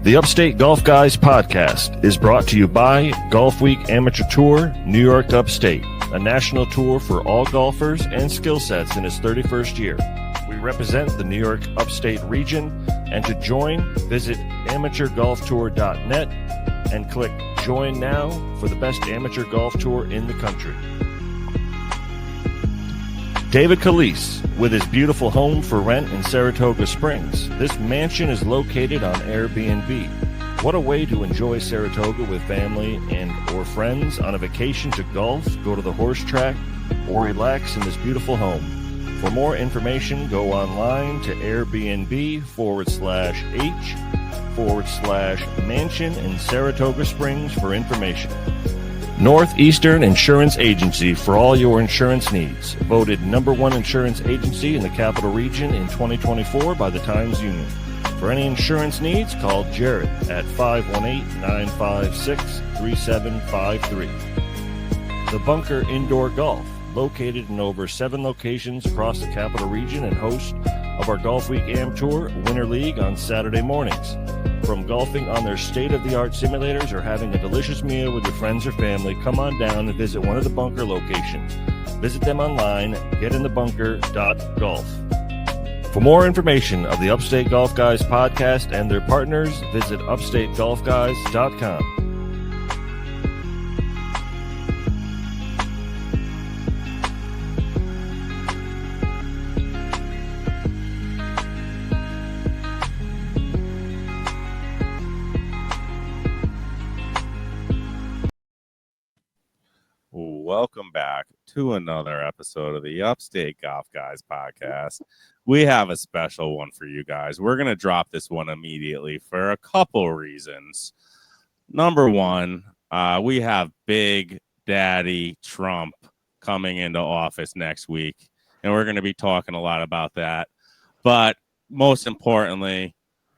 The Upstate Golf Guys podcast is brought to you by Golf Week Amateur Tour, New York to Upstate, a national tour for all golfers and skill sets in its 31st year. We represent the New York Upstate region, and to join, visit amateurgolftour.net and click Join Now for the best amateur golf tour in the country. David Calise, with his beautiful home for rent in Saratoga Springs. This mansion is located on Airbnb. What a way to enjoy Saratoga with family and or friends on a vacation to golf, go to the horse track, or relax in this beautiful home. For more information, go online to Airbnb/H/mansion in Saratoga Springs for information. Northeastern Insurance Agency for all your insurance needs. Voted #1 insurance agency in the Capital Region in 2024 by the Times Union. For any insurance needs, call Jared at 518-956-3753. The Bunker Indoor Golf, located in over 7 locations across the Capital Region and host of our Golf Week Am Tour Winter League on Saturday mornings. From golfing on their state-of-the-art simulators or having a delicious meal with your friends or family, come on down and visit one of the Bunker locations. Visit them online, getinthebunker.golf. For more information of the Upstate Golf Guys podcast and their partners, visit upstategolfguys.com. Welcome back to another episode of the Upstate Golf Guys podcast. We have a special one for you guys. We're going to drop this one immediately for a couple reasons. Number one, we have Big Daddy Trump coming into office next week, and we're going to be talking a lot about that. But most importantly,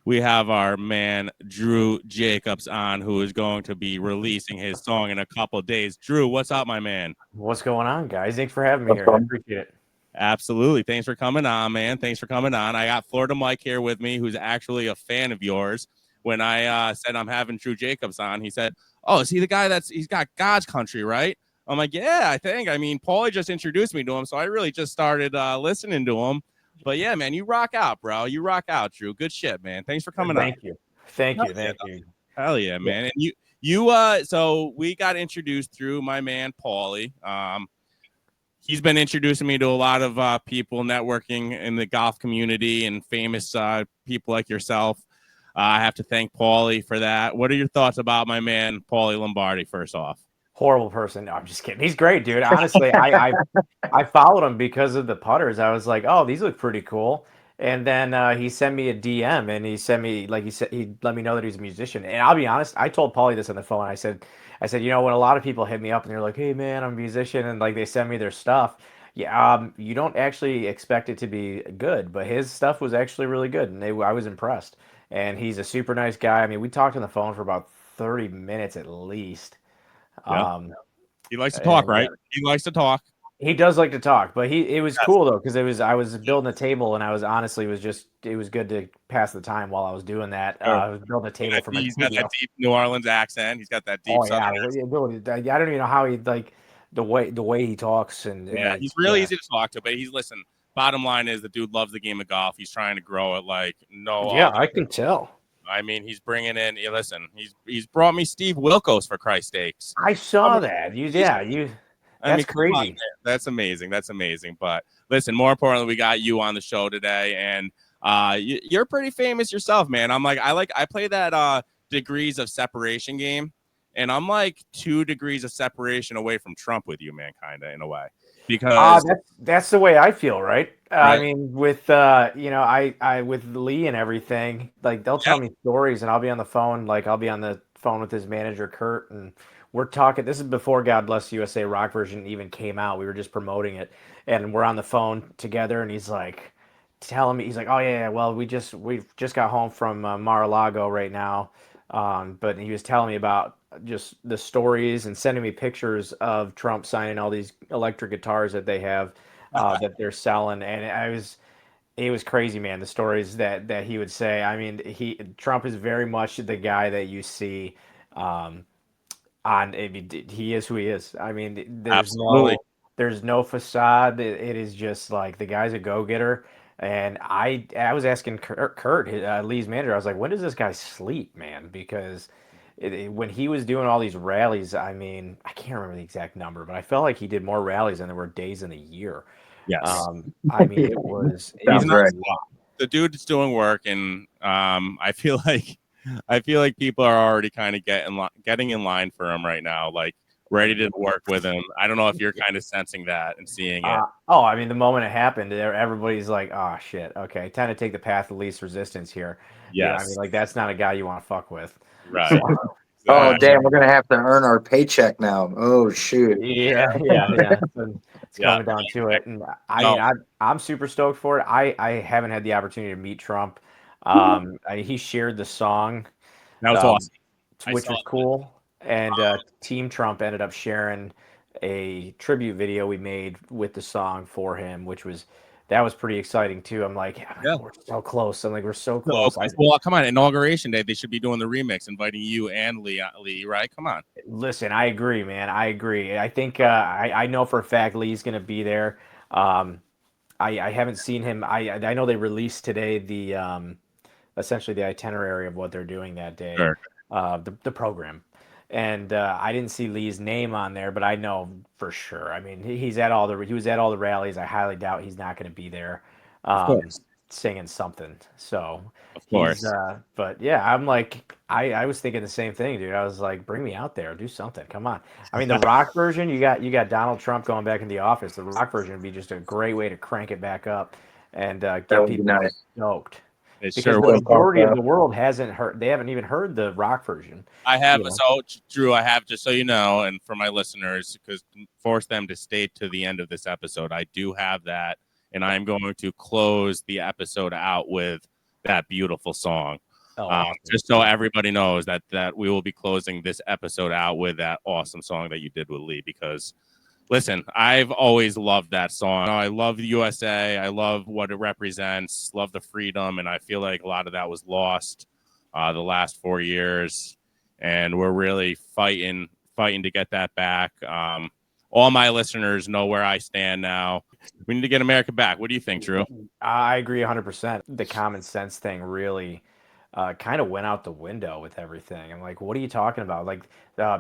we have our man, Drew Jacobs, on, who is going to be releasing his song in a couple of days. Drew, what's up, my man? What's going on, guys? Thanks for having me here. I appreciate it. Absolutely. Thanks for coming on, man. Thanks for coming on. I got Florida Mike here with me, who's actually a fan of yours. When I said I'm having Drew Jacobs on, he said, oh, is he the guy he's got God's Country, right? I'm like, yeah, I think. I mean, Paulie just introduced me to him, so I really just started listening to him. But yeah, man, you rock out, bro. You rock out, Drew. Good shit, man. Thanks for coming on. Thank you. Hell yeah, man. And you so we got introduced through my man Paulie. He's been introducing me to a lot of people networking in the golf community and famous people like yourself. I have to thank Paulie for that. What are your thoughts about my man Paulie Lombardi? First off. Horrible person. No, I'm just kidding. He's great, dude. Honestly, I followed him because of the putters. I was like, oh, these look pretty cool. And then he sent me a DM, and he sent me, like, he let me know that he's a musician. And I'll be honest, I told Paulie this on the phone. I said, you know, when a lot of people hit me up and they're like, hey man, I'm a musician, and like they send me their stuff, yeah, you don't actually expect it to be good, but his stuff was actually really good, and I was impressed. And he's a super nice guy. I mean, we talked on the phone for about 30 minutes at least. Yeah. He likes to talk, right? He likes to talk. He does like to talk, but it was cool though, because I was building a table, and I was honestly it was good to pass the time while I was doing that. I was building a table for my He's got that deep New Orleans accent. He's got that deep Southern accent. I don't even know how he, like, the way he talks, and yeah, he's really easy to talk to. But listen. Bottom line is the dude loves the game of golf. He's trying to grow it like no. Yeah, I can tell. I mean, he's bringing in. Listen, he's brought me Steve Wilkos for Christ's sakes. I saw that. That's crazy. On, that's amazing. That's amazing. But listen, more importantly, we got you on the show today, and you're pretty famous yourself, man. I play that degrees of separation game, and I'm like 2 degrees of separation away from Trump with you, man, kind of in a way. Because that's the way I feel, right? I mean, with I with Lee and everything, like they'll tell me stories, and I'll be on the phone, with his manager Kurt, and we're talking. This is before God Bless U.S.A. Rock version even came out. We were just promoting it, and we're on the phone together, and he's like telling me, he's like, oh yeah, well we've just got home from Mar-a-Lago right now, but he was telling me about just the stories and sending me pictures of Trump signing all these electric guitars that they have that they're selling, and It was crazy, man. The stories that he would say. I mean, Trump is very much the guy that you see um, on. I mean, he is who he is. I mean, Absolutely. there's no facade. It is just like the guy's a go getter. And I was asking Kurt Lee's manager. I was like, when does this guy sleep, man? Because when he was doing all these rallies, I mean, I can't remember the exact number, but I felt like he did more rallies than there were days in a year. Yes. I mean, it He's was Sounds not right. a lot. the dude's doing work, and I feel like people are already kind of getting in line for him right now, like ready to work with him. I don't know if you're kind of sensing that and seeing it. I mean, the moment it happened, everybody's like, "Oh shit, okay, time to take the path of least resistance here." You know, I mean, Yes. like that's not a guy you want to fuck with. Right. Oh, Exactly. damn, we're going to have to earn our paycheck now. Oh, shoot. Yeah. It's Yeah. coming down to it, and I No. mean, I'm super stoked for it. I haven't had the opportunity to meet Trump. He shared the song, That was um, awesome. I which saw was cool, and Team Trump ended up sharing a tribute video we made with the song for him, that was pretty exciting too. I'm like, Yeah. we're so close. I'm like, we're so So, close. well, come on, Inauguration Day, they should be doing the remix, inviting you and Lee, right? Come on. Listen, I agree, man. I agree. I think I know for a fact Lee's going to be there. Um, I haven't seen him. I know they released today the essentially the itinerary of what they're doing that day, Sure. the program, and I didn't see Lee's name on there, but I know for sure. I mean, he was at all the rallies. I highly doubt he's not going to be there, Of course. singing something. So Of he's, course. but yeah, I'm like, I was thinking the same thing, dude. I was like, bring me out there, do something. Come on. I mean, the rock version, you got Donald Trump going back in the office. The rock version would be just a great way to crank it back up and That get would be people nice. stoked. It Because sure the would. majority of the world hasn't heard, they haven't even heard the rock version. I have, You know? so Drew, I have, just so you know, and for my listeners, because force them to stay to the end of this episode, I do have that, and I'm going to close the episode out with that beautiful song. Oh, awesome. Just so everybody knows that we will be closing this episode out with that awesome song that you did with Lee, because listen, I've always loved that song. I love the USA. I love what it represents, love the freedom, and I feel like a lot of that was lost the last 4 years, and we're really fighting to get that back. All my listeners know where I stand now. We need to get America back. What do you think, Drew? I agree 100%. The common sense thing really kind of went out the window with everything. I'm like, what are you talking about? Like,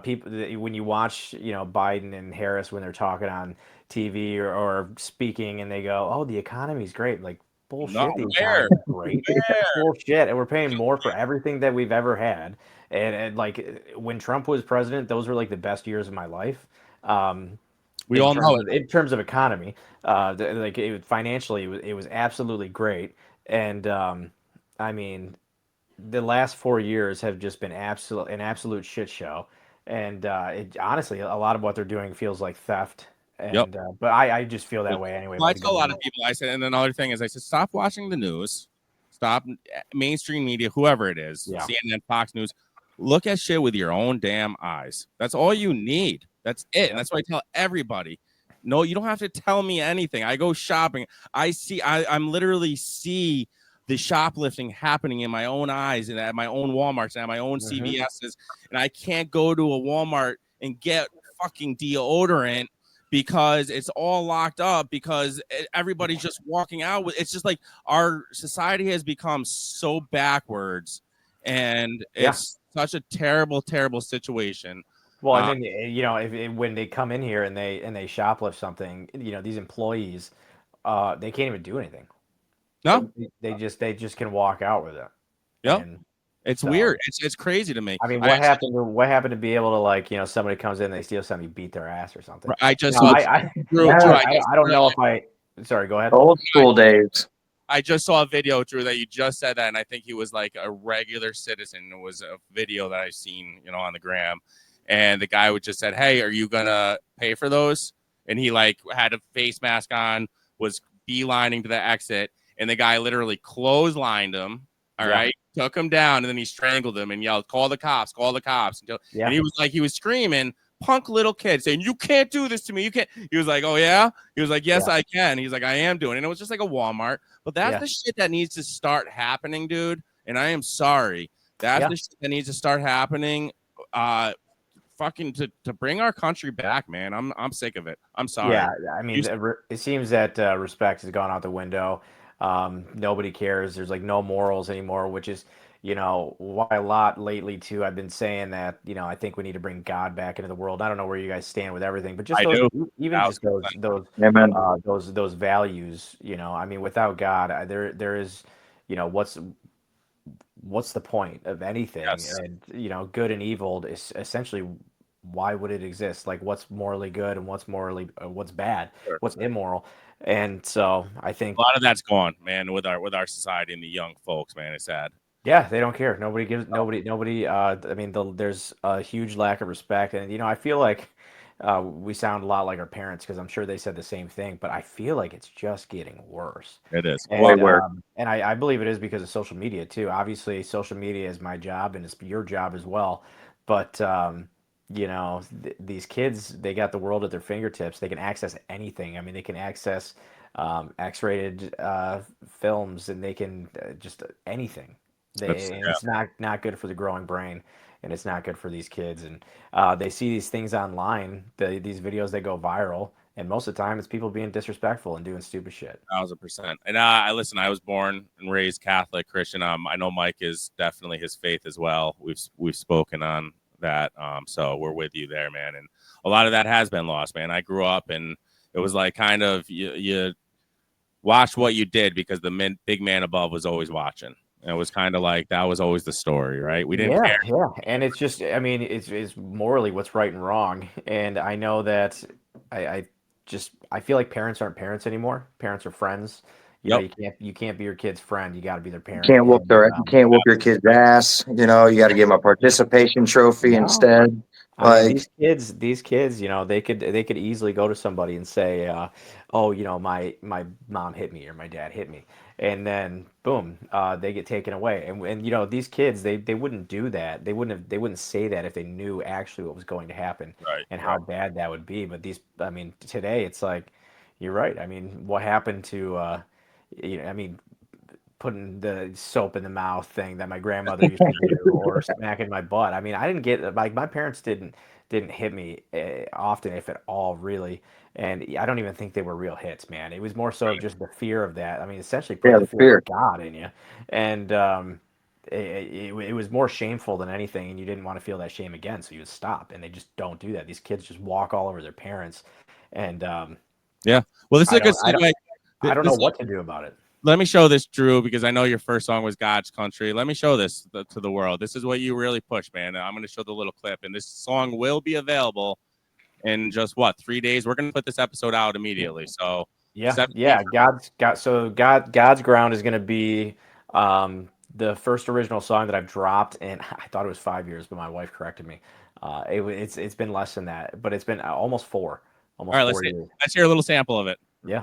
people, when you watch, Biden and Harris when they're talking on TV or speaking, and they go, "Oh, the economy's great." Like, No, bullshit. The where? economy's great. Where? Bullshit. And we're paying more for everything that we've ever had. And like when Trump was president, those were like the best years of my life. We all know it. In terms of economy, financially, it was absolutely great. And I mean, the last 4 years have just been an absolute shit show. And honestly, a lot of what they're doing feels like theft. Yep. And but I just feel that way anyway. Well, I about the tell a lot of government. people, I said, and another thing is, I said, stop watching the news, stop mainstream media, whoever it is, Yeah. CNN, Fox News. Look at shit with your own damn eyes. That's all you need. That's it. And that's what I tell everybody. No, you don't have to tell me anything. I go shopping. I'm literally see the shoplifting happening in my own eyes and at my own Walmarts and at my own CVS's. And I can't go to a Walmart and get fucking deodorant because it's all locked up, because everybody's just walking out with, it's just like our society has become so backwards, and it's such a terrible situation. Well, and then when they come in here and they shoplift something, these employees, they can't even do anything. No, They just can walk out with it. Yep. And it's so, weird. It's crazy to me. I mean, what happened to be able to, like, somebody comes in, they steal something, beat their ass or something. I just No, saw I don't know if I. Sorry, go ahead. Old school days. I just saw a video, Drew, that you just said that, and I think he was like a regular citizen. It was a video that I've seen, on the gram, and the guy would just said, "Hey, are you gonna pay for those?" And he like had a face mask on, was beelining to the exit, and the guy literally clotheslined him. All right, took him down, and then he strangled him and yelled, "Call the cops! Call the cops!" And he was like, he was screaming, punk little kid saying, "You can't do this to me. You can't." He was like, "Oh yeah." He was like, "Yes, Yeah. I can." He's like, "I am doing it." And it was just like a Walmart. But that's the shit that needs to start happening, dude. And I am sorry. That's the shit that needs to start happening. Fucking to bring our country back, man. I'm sick of it. I'm sorry. Yeah, I mean, it seems that respect has gone out the window. Nobody cares. There's like no morals anymore, which is, why a lot lately too. I've been saying that, I think we need to bring God back into the world. I don't know where you guys stand with everything, but just I those, do. even just those Amen. those values. I mean, without God, there is, what's the point of anything? Yes. And good and evil is essentially, why would it exist? Like, what's morally good and what's morally what's bad, Sure. what's immoral? And so I think a lot of that's gone, man, with our society and the young folks, man. It's sad. yeah, they don't care. Nobody. I mean, there's a huge lack of respect, and I feel like we sound a lot like our parents, because I'm sure they said the same thing. But I feel like it's just getting worse. It is. And, worse. and I believe it is because of social media too. Obviously, social media is my job and it's your job as well. But these kids, they got the world at their fingertips. They can access anything. I mean, they can access X-rated films, and they can just anything. It's not good for the growing brain, and it's not good for these kids. And they see these things online, these videos, they go viral, and most of the time it's people being disrespectful and doing stupid shit. 1,000%. And I listen. I was born and raised Catholic Christian. I know Mike is definitely his faith as well. We've spoken on that. So we're with you there, man. And a lot of that has been lost, man. I grew up, and it was like kind of you watch what you did because the big man above was always watching. And it was kind of like that was always the story, right? We didn't care. Yeah. And it's just, I mean, it's morally what's right and wrong. And I know that I feel like parents aren't parents anymore. Parents are friends. You can't be your kid's friend. You got to be their parent. You can't whoop your kid's ass. You got to give them a participation trophy instead. I mean, these kids, they could easily go to somebody and say, "Oh, my mom hit me or my dad hit me," and then boom, they get taken away. And these kids, they wouldn't do that. They wouldn't say that if they knew actually what was going to happen and how bad that would be. But I mean, today it's like, you're right. I mean, what happened to, I mean, putting the soap in the mouth thing that my grandmother used to do, or smacking my butt. I mean, I didn't get, like, my parents didn't hit me often, if at all, really. And I don't even think they were real hits, man. It was more so just the fear of that. I mean, essentially put the fear of God in you. And it was more shameful than anything, and you didn't want to feel that shame again, so you would stop. And they just don't do that. These kids just walk all over their parents. And yeah, well, this is a good segue. I don't know what to do about it. Let me show this, Drew, because I know your first song was God's Country. Let me show this to the world. This is what you really push, man. I'm going to show the little clip, and this song will be available in just 3 days. We're going to put this episode out immediately. So God's Ground is going to be the first original song that I've dropped, and I thought it was 5 years, but my wife corrected me. It's been less than that, but it's been almost 4. All right, let's hear a little sample of it. Yeah.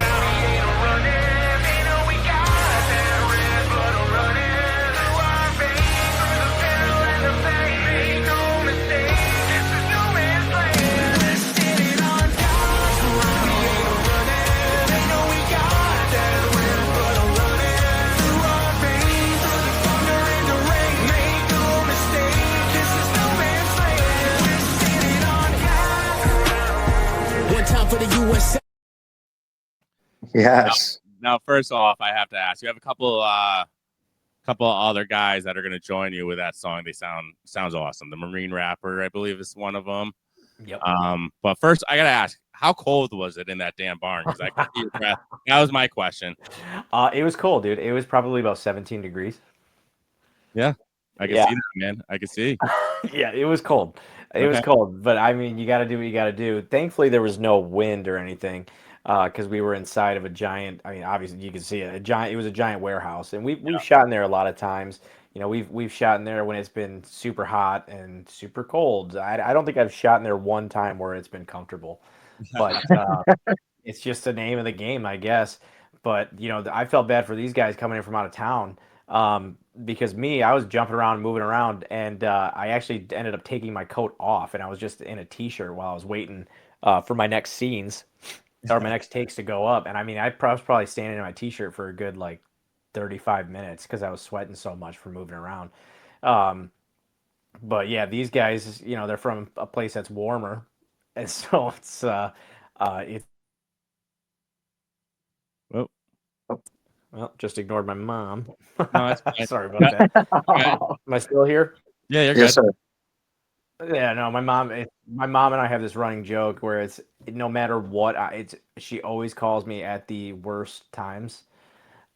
For the U.S.A. Yes. Now, first off, I have to ask. You have a couple other guys that are going to join you with that song. They sounds awesome. The Marine rapper, I believe, is one of them. Yep. But first, I gotta ask, how cold was it in that damn barn? Because I could see your breath. That was my question. It was cold, dude. It was probably about 17 degrees. Yeah, I can see that, man. I can see. Yeah, it was cold. It was cold, but I mean, you got to do what you got to do. Thankfully, there was no wind or anything, because we were inside of a giant. I mean, obviously, you can see it. It was a giant warehouse, and we've shot in there a lot of times. We've shot in there when it's been super hot and super cold. I don't think I've shot in there one time where it's been comfortable, but it's just the name of the game, I guess. But I felt bad for these guys coming in from out of town. Because I was jumping around, moving around, and I actually ended up taking my coat off, and I was just in a t-shirt while I was waiting for my next scenes or my next takes to go up. And I mean, was probably standing in my t-shirt for a good like 35 minutes because I was sweating so much from moving around. But yeah, these guys, they're from a place that's warmer, and so it's Oh, well, just ignored my mom. no, that's fine. Sorry about that. Am I still here? Yeah, you're Yes, good. sir. Yeah, no, my mom and I have this running joke where it's no matter what, she always calls me at the worst times.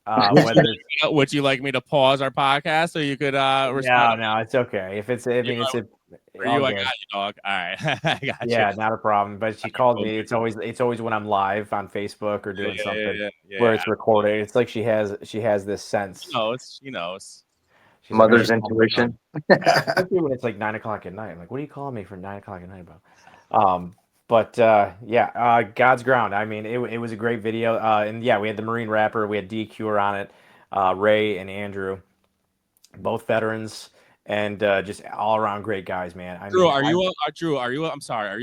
Whether it's, Would you like me to pause our podcast so you could respond? no, it's okay. If it's, I mean, it's For all you, I good. got you, dog. All right, I got Yeah, you. not a problem. But she called me. It's always when I'm live on Facebook or doing something where it's recorded. It's like she has this sense. She knows. She's like, Mother's "Are you calling me intuition. especially when it's like 9 o'clock at night. I'm like, what are you calling me for 9 o'clock at night about? But yeah, God's Ground. I mean, it was a great video. And yeah, we had the Marine rapper, we had DQ on it, Ray and Andrew, both veterans, and just all around great guys, man. I Drew, mean, Drew? I'm sorry. Are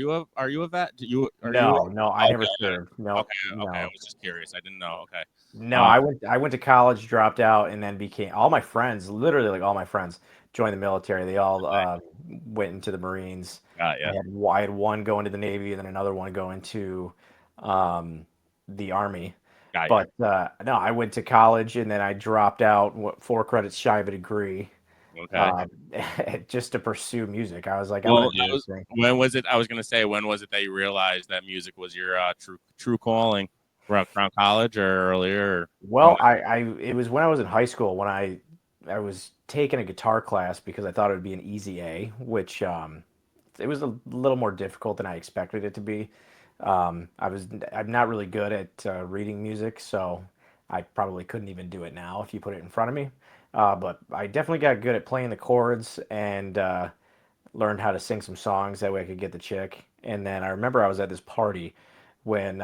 you a vet? no, I never Okay. served. No, Okay. I no. was just curious. I didn't know. Okay. No, I went to college, dropped out, and then became all my friends, literally like all my friends joined the military. They all went into the Marines. Got ya. I had one go into the Navy and then another one go into the Army. Got ya. But no, I went to college and then I dropped out, 4 credits shy of a degree, Okay. just to pursue music. I was like, I'm Well, gonna do this thing. when was it? I was gonna say, when was it that you realized that music was your true calling? Around college or earlier? Well, it was when I was in high school when I was taking a guitar class because I thought it would be an easy A, which it was a little more difficult than I expected it to be. I'm not really good at reading music, so I probably couldn't even do it now if you put it in front of me. But I definitely got good at playing the chords and learned how to sing some songs. That way I could get the chick. And then I remember I was at this party when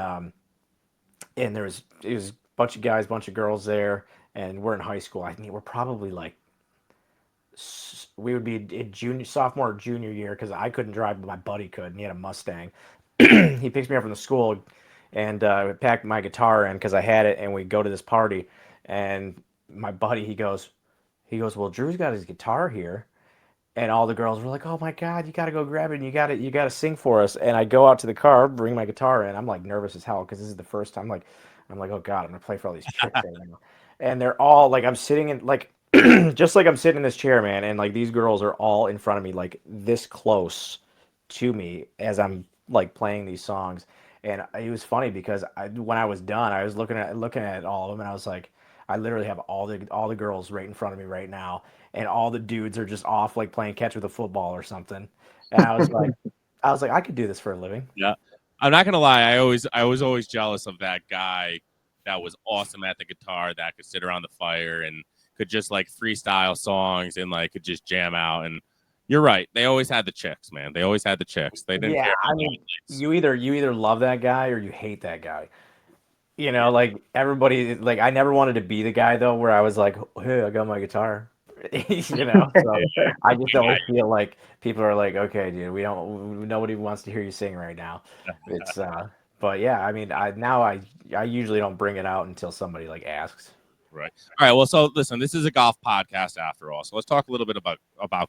and it was a bunch of guys, bunch of girls there, and we're in high school. I mean, we're probably like we would be in sophomore or junior year because I couldn't drive, but my buddy could, and he had a Mustang. He picks me up from the school, and packed my guitar in because I had it, and we go to this party, and my buddy well, Drew's got his guitar here. And all the girls were like, "Oh my God, you gotta go grab it! And you gotta sing for us!" And I go out to the car, bring my guitar in. I'm like nervous as hell because this is the first time. I'm like, "Oh God, I'm gonna play for all these chicks right now." And they're all like, I'm sitting in like, just like I'm sitting in this chair, man. And like these girls are all in front of me, like this close to me as I'm like playing these songs. And it was funny because when I was done, I was looking at all of them, and I was like, I literally have all the girls right in front of me right now, and all the dudes are just off like playing catch with a football or something. And I was like, I could do this for a living. Yeah. I'm not gonna lie. I was always jealous of that guy that was awesome at the guitar, that could sit around the fire and could just like freestyle songs and like could just jam out. And you're right. They always had the chicks, man. They always had the chicks. They didn't Yeah, care. I mean, you either love that guy or you hate that guy. Like everybody, like I never wanted to be the guy though, where I was like, "Hey, I got my guitar," So I just always feel like people are like, "Okay, dude, nobody wants to hear you sing right now." It's but yeah, I mean, I usually don't bring it out until somebody like asks. Right. All right. Well, so listen, this is a golf podcast after all. So let's talk a little bit about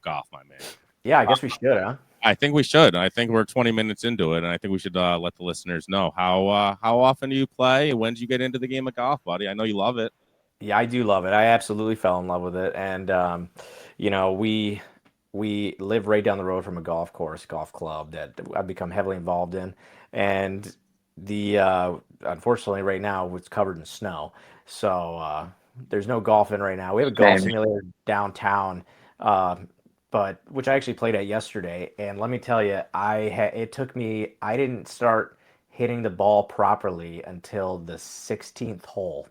golf, my man. Yeah, I guess we should, huh? I think we should. I think we're 20 minutes into it, and I think we should let the listeners know how often do you play? When did you get into the game of golf, buddy? I know you love it. Yeah, I do love it. I absolutely fell in love with it, and we live right down the road from a golf club that I've become heavily involved in, and the unfortunately right now it's covered in snow, so there's no golfing right now. We have a golf Same. simulator downtown, but which I actually played at yesterday, and let me tell you, it took me. I didn't start hitting the ball properly until the 16th hole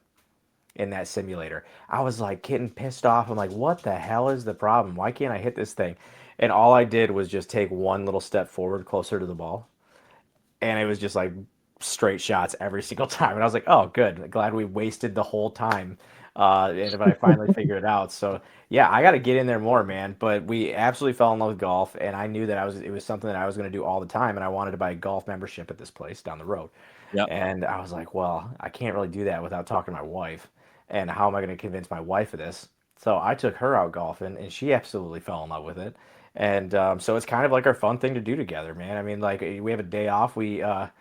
in that simulator. I was like getting pissed off. I'm like, what the hell is the problem? Why can't I hit this thing? And all I did was just take one little step forward closer to the ball. And it was just like straight shots every single time. And I was like, oh, good. Glad we wasted the whole time and if I finally figured it out. So yeah, I got to get in there more, man. But we absolutely fell in love with golf, and I knew that it was something that I was going to do all the time, and I wanted to buy a golf membership at this place down the road. Yep. And I was like, well, I can't really do that without talking to my wife. And how am I going to convince my wife of this? So I took her out golfing, and she absolutely fell in love with it. And so it's kind of like our fun thing to do together, man. I mean, like we have a day off, we go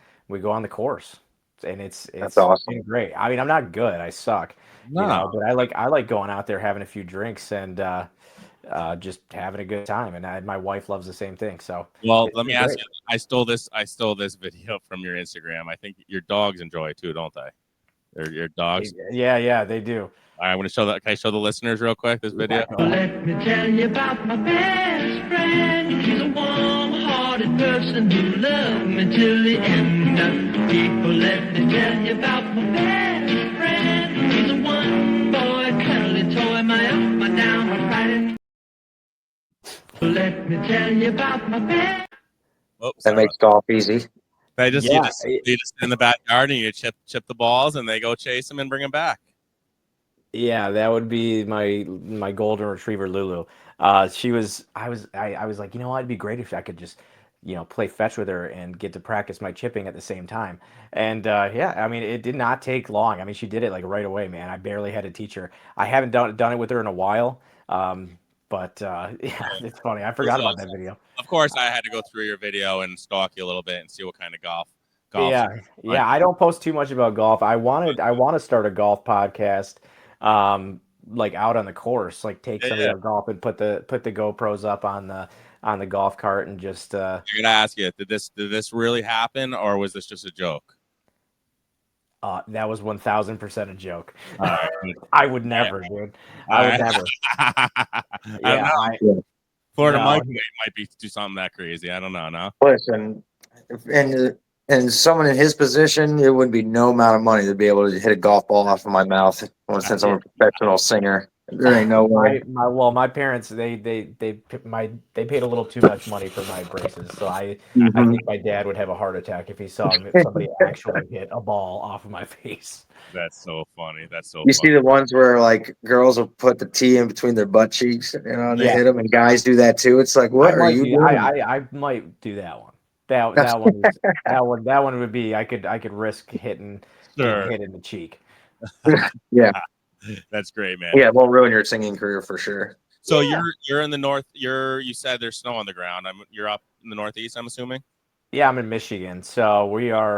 on the course, and That's it's awesome. been great. I mean, I'm not good, I suck, you know, No. but I like going out there having a few drinks and just having a good time. And my wife loves the same thing. So Well, it's let me been ask great. you. I stole this video from your Instagram. I think your dogs enjoy it too, don't they? Your dogs. Yeah, they do. All right, I want to show that. Can I show the listeners real quick this video? Yeah, go ahead. Let me tell you about my best friend. He's a warm-hearted person who loved me till the end. People, let me tell you about my best friend. He's a one-boy cuddly toy, my up, my down, my fighting. Let me tell you about my best. Oh, That makes golf easy. they just Yeah, you just sit in the backyard and you chip the balls and they go chase them and bring them back. Yeah, that would be my golden retriever Lulu. I was like, you know what, it'd be great if I could just, you know, play fetch with her and get to practice my chipping at the same time. And yeah, I mean, it did not take long. I mean, she did it like right away, man. I barely had to teach her. I haven't done it with her in a while. But yeah, it's funny. I forgot about that video. Of course, I had to go through your video and stalk you a little bit and see what kind of golf. Yeah. I don't post too much about golf. I want to start a golf podcast, like out on the course, like take somebody out golf and put the GoPros up on the golf cart and just. I'm gonna ask you, did this really happen or was this just a joke? That was 1000% a joke. All right. I would never, dude. I would never. I don't know. Florida Mike might be do something that crazy. I don't know. No. Listen, and someone in his position, it would be no amount of money to be able to hit a golf ball off of my mouth. Since I'm a professional singer, there ain't no way. My parents they paid a little too much money for my braces, so I Mhm. think my dad would have a heart attack if he saw somebody actually hit a ball off of my face. That's so funny. That's so. You funny. see the ones where like girls will put the tee in between their butt cheeks, you know, and they Yeah. hit them, and guys do that too. It's like, what are you doing? I might do that one. That one would be I could risk getting hit in the cheek. Yeah, That's great, man. yeah, it won't ruin your singing career for sure. So you're in the north. You said there's snow on the ground. You're up in the northeast, I'm assuming. Yeah, I'm in Michigan. So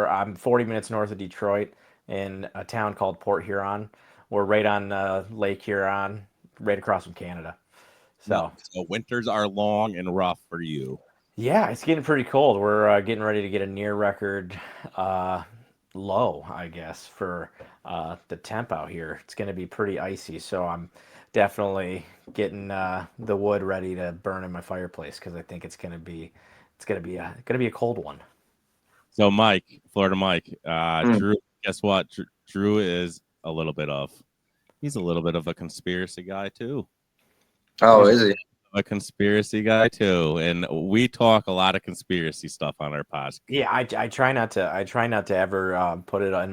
I'm 40 minutes north of Detroit in a town called Port Huron. We're right on Lake Huron, right across from Canada. So winters are long and rough for you. yeah, it's getting pretty cold. We're getting ready to get a near record low, I guess, for the temp out here. It's going to be pretty icy, so I'm definitely getting the wood ready to burn in my fireplace because I think it's going to be a cold one. So Mike, Florida Mike, Drew, guess what? Drew is he's a little bit of a conspiracy guy too. Oh, is he? A conspiracy guy too, and we talk a lot of conspiracy stuff on our podcast. Yeah, I try not to ever put it in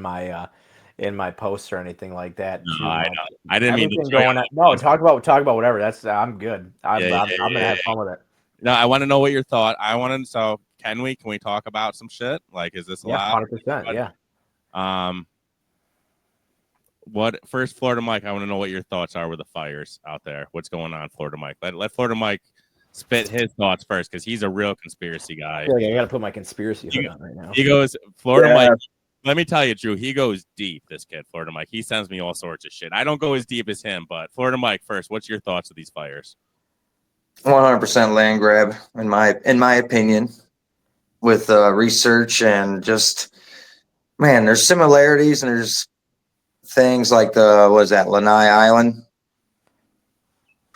my posts or anything like that. No, I didn't mean to. No, talk about whatever. That's I'm good. I'm gonna have fun with it. No, I want to know what your thought. So can we talk about some shit? Like, is this allowed? 100%. Yeah. What first, Florida Mike? I want to know what your thoughts are with the fires out there. What's going on, Florida Mike? Let Florida Mike spit his thoughts first because he's a real conspiracy guy. I gotta put my conspiracy hood on right now. He goes, Florida Mike. Let me tell you, Drew. He goes deep. This kid, Florida Mike. He sends me all sorts of shit. I don't go as deep as him, but Florida Mike first. What's your thoughts of these fires? 100% land grab in my opinion, with research and just, man, there's similarities and there's things like Lanai Island,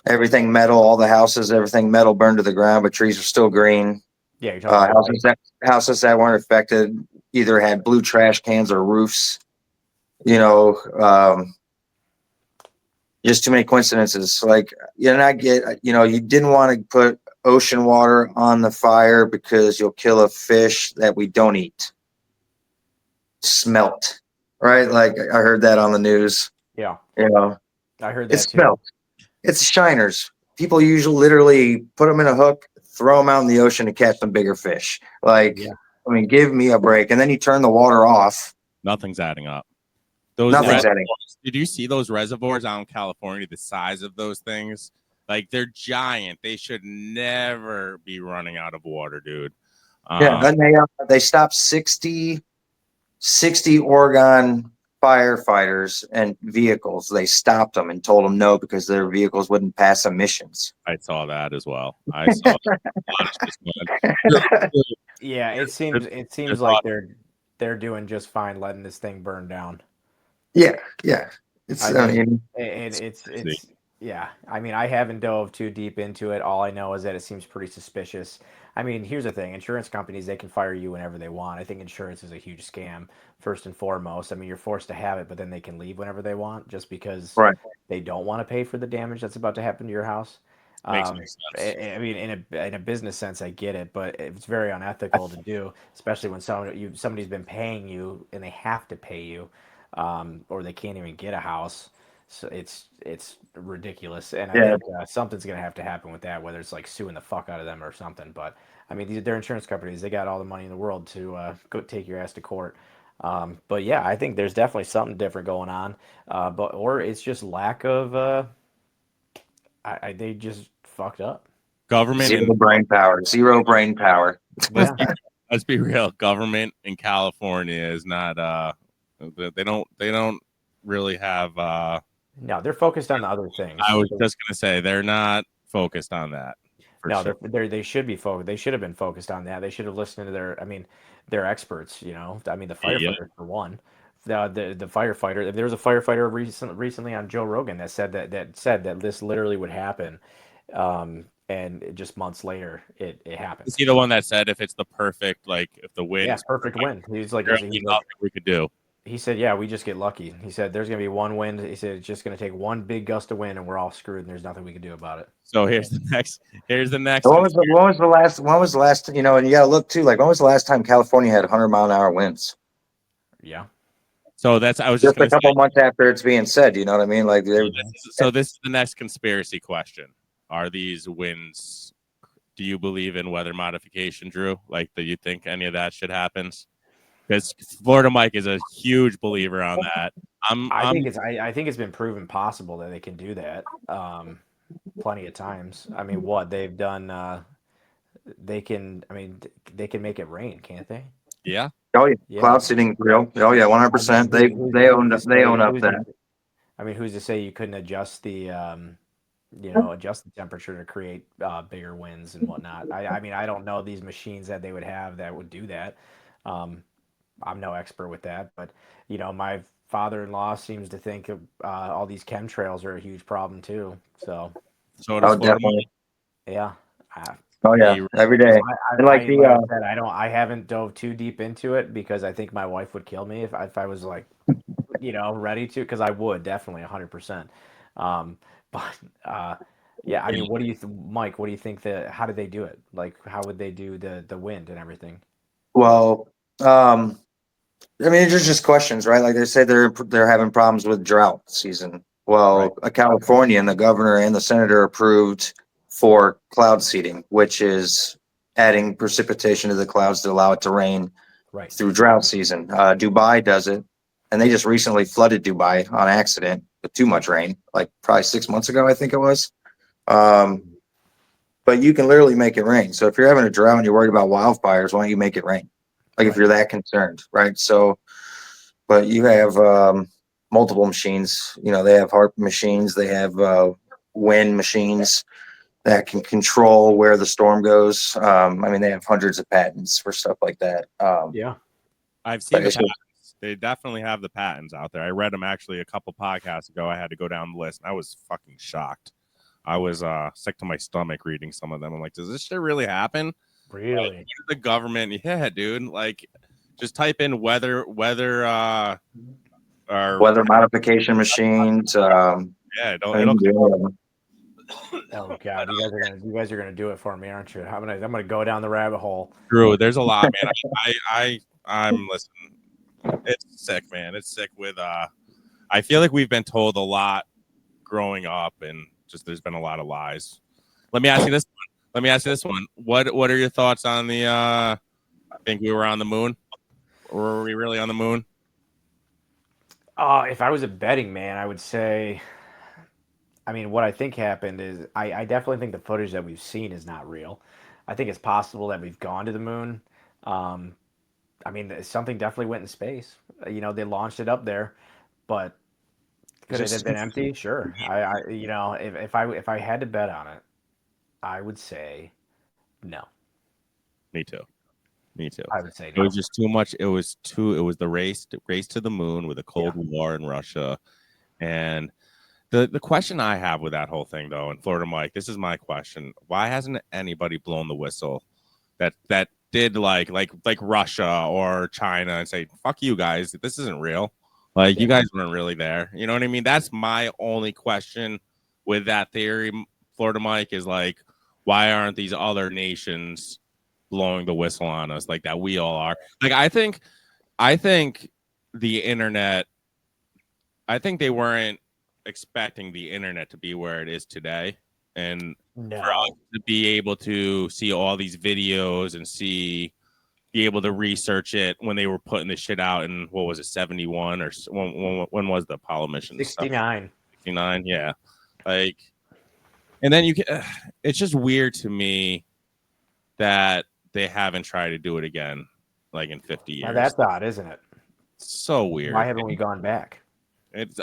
everything metal, all the houses, everything metal burned to the ground, but trees are still green. Yeah, you're talking about houses that weren't affected either had blue trash cans or roofs, just too many coincidences. Like, I get, you didn't want to put ocean water on the fire because you'll kill a fish that we don't eat. Smelt, right? Like I heard that on the news. Yeah. I heard It's that too. spelled. It's shiners. People usually literally put them in a hook, throw them out in the ocean to catch some bigger fish. Like, Yeah. I mean, give me a break. And then you turn the water off. Nothing's adding up. Those Nothing's reservoirs, adding. did you see those reservoirs out in California? The size of those things, like they're giant. They should never be running out of water, dude. Yeah, and they stopped 60 Oregon firefighters and vehicles. They stopped them and told them no because their vehicles wouldn't pass emissions. I saw that as well. I saw that. Yeah, it seems There's like they're doing just fine letting this thing burn down. Yeah. It's It's yeah. I mean, I haven't dove too deep into it. All I know is that it seems pretty suspicious. I mean, here's the thing: insurance companies, they can fire you whenever they want. I think insurance is a huge scam, first and foremost. I mean, you're forced to have it, but then they can leave whenever they want, just because right. they don't want to pay for the damage that's about to happen to your house. Makes sense. I mean, in a business sense, I get it, but it's very unethical to do, especially when somebody's been paying you and they have to pay you, or they can't even get a house. So it's ridiculous, and I Yeah. think something's gonna have to happen with that, whether it's like suing the fuck out of them or something. But I mean, they're insurance companies; they got all the money in the world to go take your ass to court. But yeah, I think there's definitely something different going on, or it's just lack of. They just fucked up. Government Zero and brain power. Zero brain power. Yeah. let's be real. Government in California is not. They don't really have. No, they're focused on the other things. I was just gonna say they're not focused on that. No, Sure. they should be focused. They should have been focused on that. They should have listened to their experts. You know, I mean, the firefighters for one. The firefighter. There was a firefighter recently on Joe Rogan that said that this literally would happen, and just months later it happened. Is he the one that said if it's the perfect, like if the wind, perfect wind? He's like, nothing we could do. he said, yeah, we just get lucky. He said, there's going to be one wind. He said, it's just going to take one big gust of wind and we're all screwed and there's nothing we can do about it. So here's the next. When was the last, and you got to look too, like when was the last time California had 100-mile-an-hour winds? Yeah. So I was just a couple months after it's being said, you know what I mean? Like, so this is the next conspiracy question. Are these winds, do you believe in weather modification, Drew? Like, do you think any of that should happen? Because Florida Mike is a huge believer on that. I think it's been proven possible that they can do that plenty of times. I mean, what they've done, they can make it rain, can't they? Yeah. Oh yeah, cloud seeding real. Oh yeah, 100%. They own up that. I mean, who's to say you couldn't adjust the adjust the temperature to create bigger winds and whatnot? I mean, I don't know these machines that they would have that would do that. I'm no expert with that, but my father-in-law seems to think all these chemtrails are a huge problem too. So definitely. Yeah. Oh yeah, every day. I haven't dove too deep into it because I think my wife would kill me if I was like, ready to, because I would definitely 100%. Yeah, I mean, what do you, Mike? What do you think how did they do it? Like, how would they do the wind and everything? Well, I mean, there's just questions, right? Like they say they're having problems with drought season. Well, right. California and the governor and the senator approved for cloud seeding, which is adding precipitation to the clouds to allow it to rain through drought season. Dubai does it, and they just recently flooded Dubai on accident with too much rain, like probably 6 months ago, I think it was. But you can literally make it rain. So if you're having a drought and you're worried about wildfires, why don't you make it rain? Like if you're that concerned, right? So, but you have multiple machines. They have HARP machines. They have wind machines that can control where the storm goes. I mean, they have hundreds of patents for stuff like that. Yeah, I've seen the patents. They definitely have the patents out there. I read them actually a couple podcasts ago. I had to go down the list, and I was fucking shocked. I was sick to my stomach reading some of them. I'm like, does this shit really happen? Really? Like, the government, yeah, dude. Like, just type in weather or weather modification machines. Yeah, it'll come. Oh God, you guys are gonna do it for me, aren't you? I'm gonna go down the rabbit hole. Drew, there's a lot, man. I'm listening. It's sick, man. It's sick with I feel like we've been told a lot growing up, and just there's been a lot of lies. Let me ask you this one. What are your thoughts on the I think we were on the moon? Or were we really on the moon? If I was a betting man, I would say, I mean, what I think happened is I definitely think the footage that we've seen is not real. I think it's possible that we've gone to the moon. Um, I mean, something definitely went in space. They launched it up there, but could it have been empty? Sure. If I had to bet on it, I would say no. Me too. I would say It no. was just too much. It was the race to the moon with a Cold War in Russia. And the question I have with that whole thing, though, and Florida Mike, this is my question: why hasn't anybody blown the whistle that did like Russia or China and say, "Fuck you guys, this isn't real. Like you guys weren't really there." You know what I mean? That's my only question with that theory. Florida Mike is like, why aren't these other nations blowing the whistle on us like that? We all are. Like I think the internet. I think they weren't expecting the internet to be where it is today, and for us to be able to see all these videos and be able to research it when they were putting this shit out in, what was it, 71 or when was the Apollo mission? 69. 69, yeah. Like, and then it's just weird to me that they haven't tried to do it again, like in 50 years. Now that's odd, isn't it? So weird. Why haven't we gone back?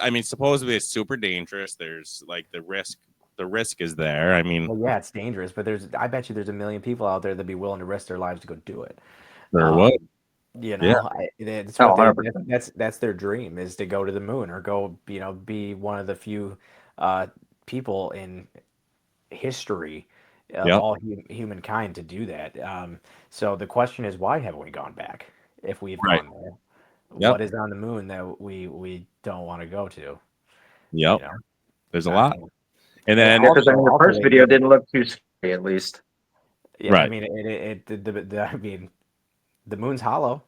I mean, supposedly it's super dangerous. There's like the risk is there. I mean, well, yeah, it's dangerous, but I bet you there's a million people out there that'd be willing to risk their lives to go do it. what? That's their dream, is to go to the moon or go, be one of the few people in history of all humankind to do that. So the question is, why haven't we gone back? If we've gone there, what is on the moon that we don't want to go to? There's a lot. And then because the first video didn't look too scary, at least. Yeah, right. I mean, the moon's hollow.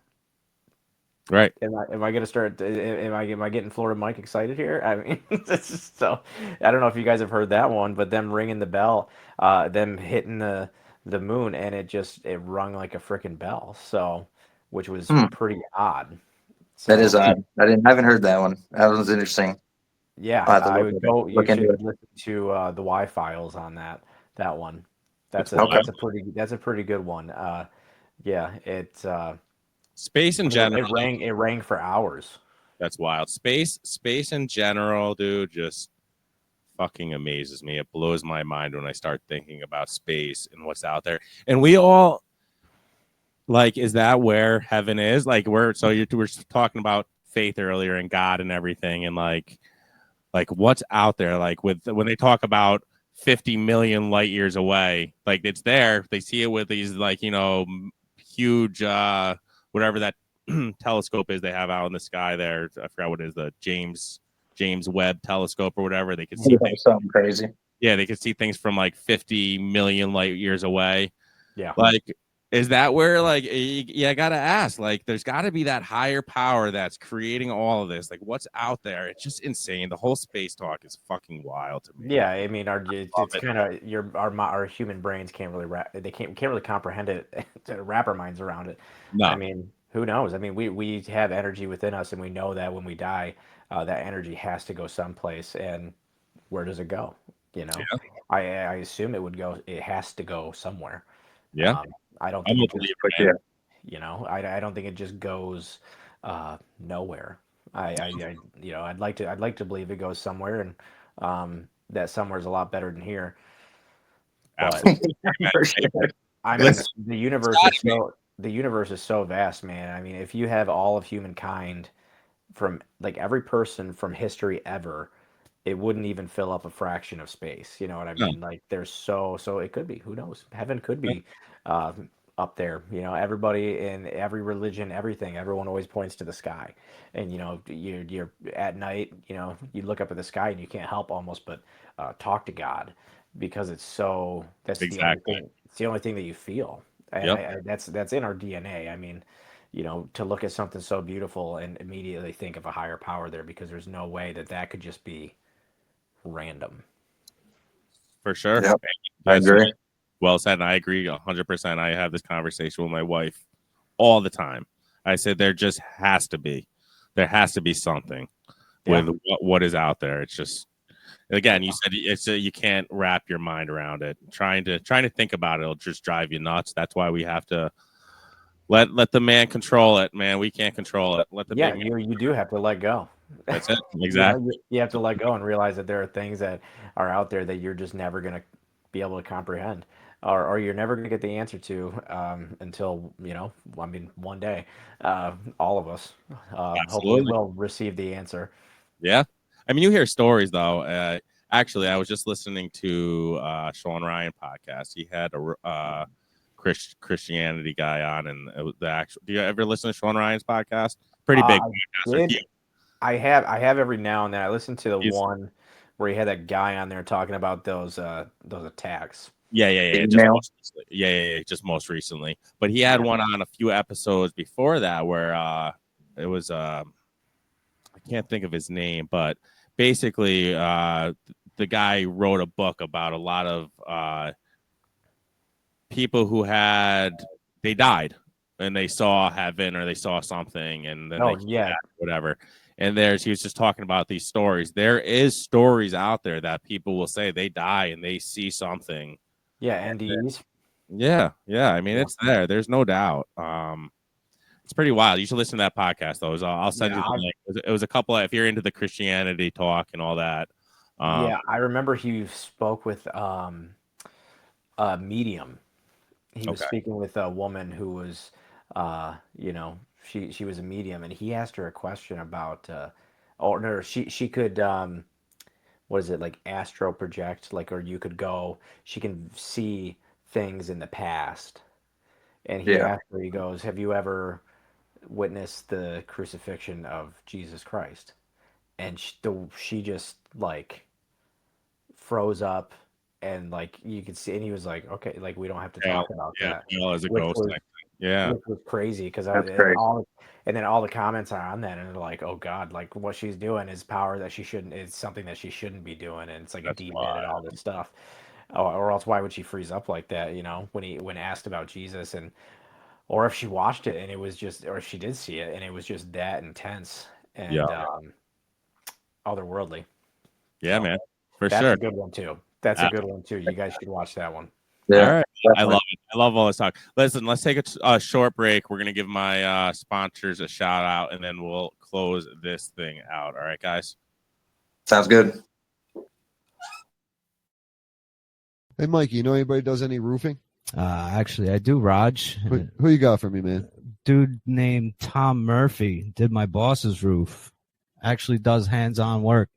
Right. Am I gonna start? Am I getting Florida Mike excited here? I mean, it's just so. I don't know if you guys have heard that one, but them ringing the bell, them hitting the moon, and it rung like a freaking bell. So, which was pretty odd. So, that is odd. I haven't heard that one. That was interesting. Yeah, I would go. You should listen to the Y-Files on that one. That's a pretty good one. Yeah, it's space in general. It rang for hours. That's wild. Space in general, dude, just fucking amazes me. It blows my mind when I start thinking about space and what's out there. And we all, like, is that where we're talking about faith earlier and God and everything, and like what's out there, like when they talk about 50 million light years away, like it's there. They see it with these huge whatever that telescope is they have out in the sky there. I forgot what it is, the James Webb telescope or whatever. They can see something crazy. Yeah, they can see things from like 50 million light years away. Yeah. Like, is that where, like, I gotta ask, like, there's got to be that higher power that's creating all of this. Like, what's out there? It's just insane. The whole space talk is fucking wild to me. Yeah, I mean, it's kind of our human brains can't really can't really comprehend it to wrap our minds around it. No. I mean, who knows? I mean, we have energy within us, and we know that when we die, that energy has to go someplace. And where does it go? Yeah. I assume it has to go somewhere. Yeah. I don't think I don't think it just goes nowhere. I'd like to believe it goes somewhere, and that somewhere is a lot better than here. But I mean, the universe is so vast, man. I mean, if you have all of humankind, from like every person from history ever, it wouldn't even fill up a fraction of space. You know what I mean? Like, there's so it could be. Who knows? Heaven could be up there. Everybody in every religion, everything. Everyone always points to the sky, and you're at night. You look up at the sky and you can't help almost but talk to God, because it's so. That's the only thing. It's the only thing that you feel. And that's in our DNA. I mean, to look at something so beautiful and immediately think of a higher power there, because there's no way that could just be random. For sure. Yep, I agree. Well said. And I agree 100%. I have this conversation with my wife all the time. I said there just has to be something with what is out there. It's just, again, you said you can't wrap your mind around it. Trying to think about it'll just drive you nuts. That's why we have to let the man control it, man. We can't control it. Let the big man. You do have to let go. That's it. Exactly. You have to let go and realize that there are things that are out there that you're just never going to be able to comprehend, or you're never going to get the answer to until, one day, all of us hopefully will receive the answer. Yeah. I mean, you hear stories, though. Actually, I was just listening to Sean Ryan podcast. He had a Christianity guy on, and it was do you ever listen to Sean Ryan's podcast? Pretty big podcast. I have every now and then. I listened to the one where he had that guy on there talking about those attacks. Yeah. Just most recently. But he had one on a few episodes before that where it was I can't think of his name, but basically the guy wrote a book about a lot of people who they died and they saw heaven or they saw something and then whatever. And he was just talking about these stories. There is stories out there that people will say they die and they see something. Yeah, NDEs. Yeah. I mean, it's there. There's no doubt. It's pretty wild. You should listen to that podcast, though. I'll send you the link. It was a couple if you're into the Christianity talk and all that. I remember he spoke with a medium. He was speaking with a woman who was, she was a medium, and he asked her a question about, she could, what is it, like astro project, like, or you could go, she can see things in the past. And he asked her, he goes, have you ever witnessed the crucifixion of Jesus Christ? And she just like froze up. And like you could see, and he was like, "Okay, like we don't have to talk about that." As a ghost, which was crazy because and then all the comments are on that, and they're like, "Oh God, like what she's doing is power that she shouldn't. It's something that she shouldn't be doing, and it's like a demon and all this stuff." Or else, why would she freeze up like that? When asked about Jesus, or if she watched it and it was just, or if she did see it and it was just that intense and otherworldly. Yeah, man, for That's sure. a good one too. That's a good one too. You guys should watch that one. Yeah, all right. I love it. I love all this talk. Listen, let's take a short break. We're gonna give my sponsors a shout out, and then we'll close this thing out. All right, guys. Sounds good. Hey, Mikey, you know anybody does any roofing? Actually, I do, Raj. Who you got for me, man? Dude named Tom Murphy did my boss's roof. Actually does hands-on work.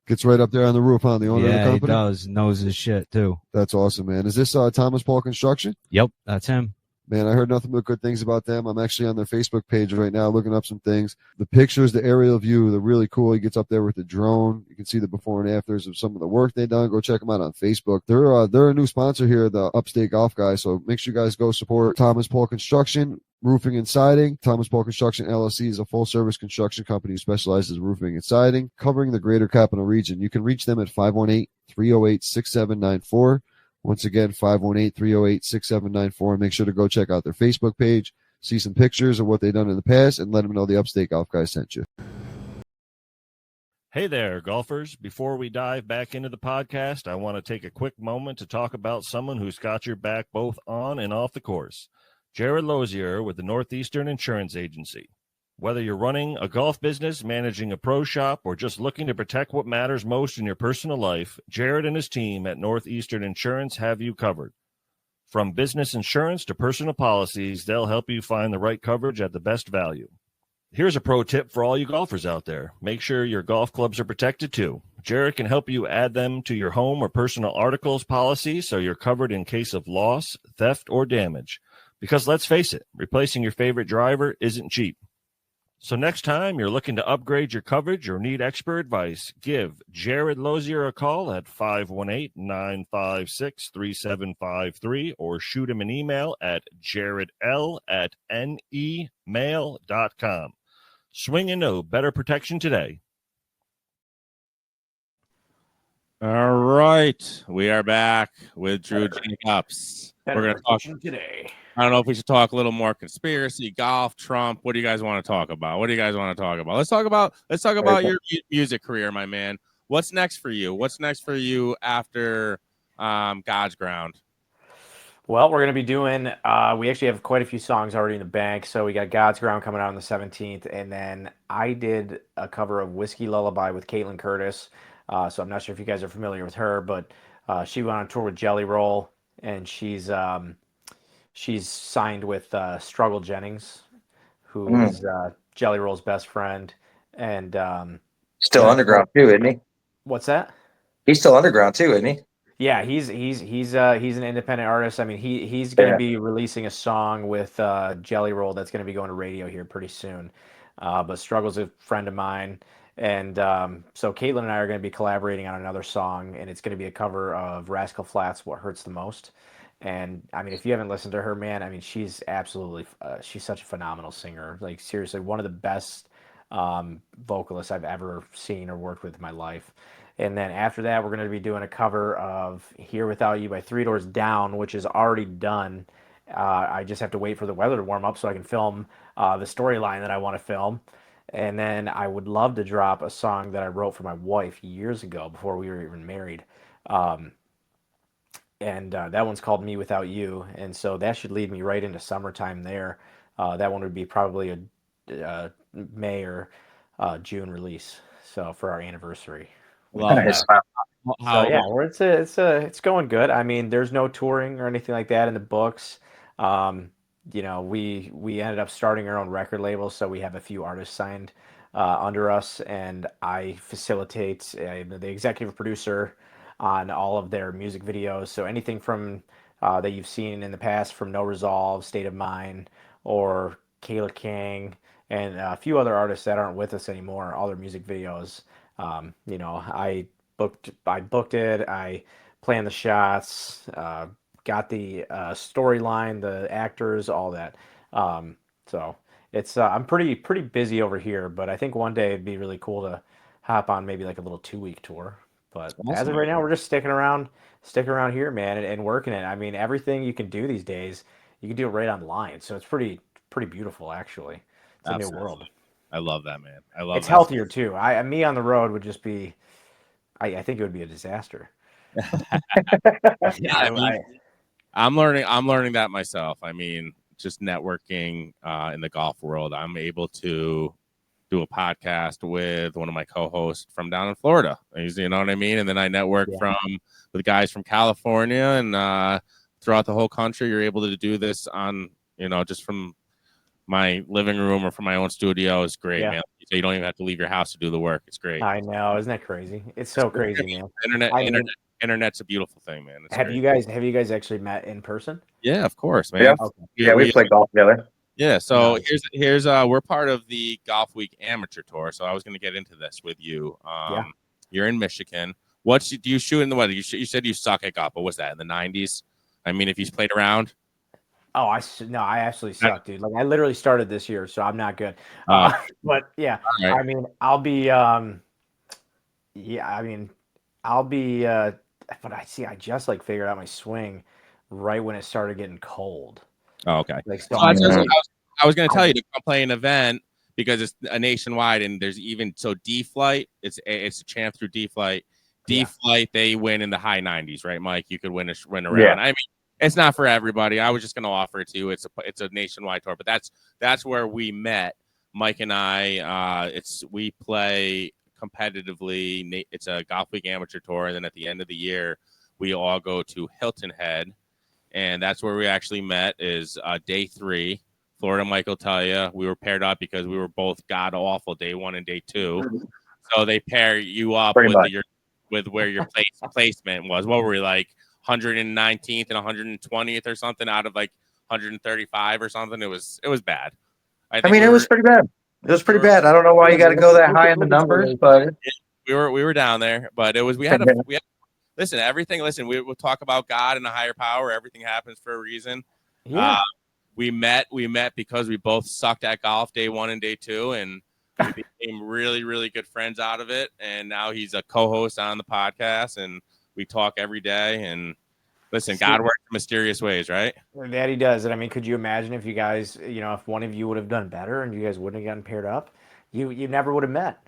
Gets right up there on the roof, huh? The owner of the company? Yeah, he does. Knows his shit, too. That's awesome, man. Is this Thomas Paul Construction? Yep, that's him. Man, I heard nothing but good things about them. I'm actually on their Facebook page right now looking up some things. The pictures, the aerial view, they're really cool. He gets up there with the drone. You can see the before and afters of some of the work they've done. Go check them out on Facebook. They're a new sponsor here, the Upstate Golf Guys, so make sure you guys go support Thomas Paul Construction, roofing and siding. Thomas Paul Construction LLC is a full-service construction company who specializes in roofing and siding, covering the greater capital region. You can reach them at 518-308-6794. Once again, 518-308-6794. And make sure to go check out their Facebook page, see some pictures of what they've done in the past, and let them know the Upstate Golf Guys sent you. Hey there, golfers. Before we dive back into the podcast, I want to take a quick moment to talk about someone who's got your back both on and off the course. Jared Lozier with the Northeastern Insurance Agency. Whether you're running a golf business, managing a pro shop, or just looking to protect what matters most in your personal life, Jared and his team at Northeastern Insurance have you covered. From business insurance to personal policies, they'll help you find the right coverage at the best value. Here's a pro tip for all you golfers out there. Make sure your golf clubs are protected too. Jared can help you add them to your home or personal articles policy so you're covered in case of loss, theft, or damage. Because let's face it, replacing your favorite driver isn't cheap. So next time you're looking to upgrade your coverage or need expert advice, give Jared Lozier a call at 518-956-3753 or shoot him an email at jaredl@nemail.com. Swing into better protection today. All right, we are back with Drew Jacobs. We're gonna talk today. I don't know if we should talk a little more conspiracy, golf, Trump. What do you guys want to talk about? What do you guys want to talk about? Let's talk about your music career, my man. What's next for you? What's next for you after God's Ground? Well, we're going to be doing, we actually have quite a few songs already in the bank. So we got God's Ground coming out on the 17th. And then I did a cover of Whiskey Lullaby with Caitlin Curtis. So I'm not sure if you guys are familiar with her, but she went on tour with Jelly Roll, and she's signed with Struggle Jennings, who is Jelly Roll's best friend. And Still underground too, isn't he? what's that? He's still underground too, isn't he? Yeah, he's an independent artist. I mean, he's going to be releasing a song with Jelly Roll that's going to be going to radio here pretty soon. But Struggle's a friend of mine, and so Caitlin and I are going to be collaborating on another song, and it's going to be a cover of Rascal Flatts' "What Hurts the Most." And I mean, if you haven't listened to her, man, I mean, she's absolutely she's such a phenomenal singer. Like seriously, one of the best vocalists I've ever seen or worked with in my life. And then after that, we're going to be doing a cover of Here Without You by Three Doors Down, which is already done. I just have to wait for the weather to warm up so I can film the storyline that I want to film. And then I would love to drop a song that I wrote for my wife years ago before we were even married. And that one's called Me Without You. And so that should lead me right into summertime there. That one would be probably a May or June release. So for our anniversary. Nice. So yeah, it's going good. I mean, there's no touring or anything like that in the books. You know, we ended up starting our own record label, so we have a few artists signed under us, and I facilitate the executive producer on all of their music videos. So anything from that you've seen in the past from No Resolve, State of Mind, or Kayla King, and a few other artists that aren't with us anymore, all their music videos. You know, I booked it. I planned the shots, got the storyline, the actors, all that. So it's I'm pretty busy over here, but I think one day it'd be really cool to hop on maybe like a little 2-week tour. But as of right now, we're just sticking around here, man, and working it. I mean, everything you can do these days, you can do it right online. So it's pretty beautiful, actually. It's a new world. I love that, man. I love It's that. healthier too. Me on the road would just be, I think it would be a disaster. I mean, I'm learning that myself. I mean, just networking in the golf world, I'm able to do a podcast with one of my co-hosts from down in Florida. You know what I mean? And then I network with guys from California and throughout the whole country. You're able to do this on, you know, just from my living room or from my own studio. Is great, man. So you don't even have to leave your house to do the work. It's great. I know, isn't that crazy? It's so crazy, man. Internet's a beautiful thing, man. It's have great. you guys actually met in person? Yeah, of course, man. Yeah, Okay. we play golf together. Yeah, so Nice. here's we're part of the Golf Week Amateur Tour. So I was going to get into this with you. You're in Michigan. Do you shoot in the weather? You said you suck at golf, but what's that in the 90s? I mean, if you played around. Oh, I actually suck, dude. Like I literally started this year, so I'm not good. But yeah, right. I mean, I'll be but I just like figured out my swing right when it started getting cold. Oh, okay. Like, so I was going to tell you to come play an event because it's a nationwide, and there's even D-Flight. It's a champ through D-Flight. D-Flight, they win in the high 90s, right, Mike? You could win around. Yeah. I mean, it's not for everybody. I was just going to offer it to you. It's a nationwide tour, but that's where we met, Mike and I. We play competitively. It's a Golf Week Amateur Tour, and then at the end of the year, we all go to Hilton Head. And that's where we actually met is day 3. Florida Mike will tell you we were paired up because we were both god awful day 1 and day 2. So they pair you up with where your placement was. What were we, like 119th and 120th or something out of like 135 or something? It was bad. I mean, it was pretty bad. It was pretty bad. I don't know why you got to go that high in the numbers, but we were down there. But it was Listen, everything. Listen, we'll talk about God and a higher power. Everything happens for a reason. Yeah. We met because we both sucked at golf day 1 and day 2, and We became really, really good friends out of it, and now he's a co-host on the podcast, and we talk every day. And listen, God works in mysterious ways, right? That he does. And I mean, could you imagine if you guys, if one of you would have done better and you guys wouldn't have gotten paired up, you never would have met.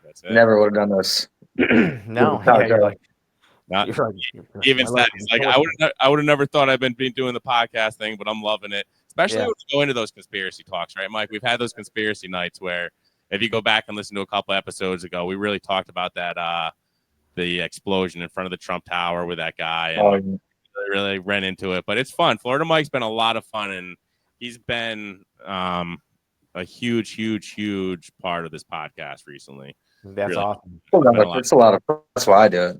That's it. Never would have done this. No, Yeah, yeah, you're like, Not, you're like, he even my said, life he's is like, torture. I would have never thought I'd been doing the podcast thing, but I'm loving it. Especially Yeah. when we go into those conspiracy talks, right, Mike? We've had those conspiracy nights where if you go back and listen to a couple episodes ago, we really talked about that the explosion in front of the Trump Tower with that guy, and really ran into it. But it's fun. Florida Mike's been a lot of fun, and he's been a huge part of this podcast recently. That's Really. awesome. It's a lot of fun. That's why I do it.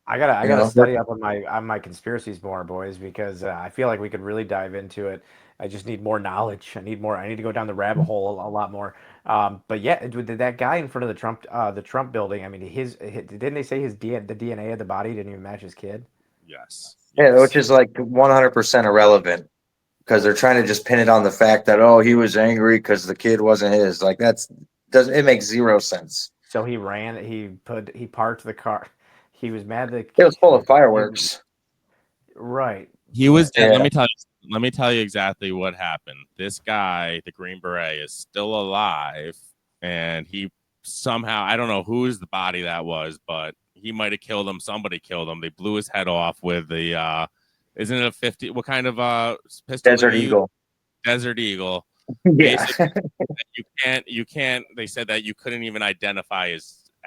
I gotta know, study up on my conspiracies more, boys, because I feel like we could really dive into it. I just need more knowledge. I need to go down the rabbit hole a lot more. But yeah, that guy in front of the Trump building. I mean, didn't they say the DNA of the body didn't even match his kid? Yes. Yeah, which is like 100% irrelevant because they're trying to just pin it on the fact that he was angry because the kid wasn't his. Like it makes zero sense. So he ran. He parked the car. He was mad that It was full of fireworks. Right. He was. Yeah. Let me tell you exactly what happened. This guy, the Green Beret, is still alive, and he somehow, I don't know whose the body that was, but he might have killed him. Somebody killed him. They blew his head off with the isn't it a 50? What kind of pistol? Desert Eagle. Desert Eagle. Yeah. You can't. They said that you couldn't even identify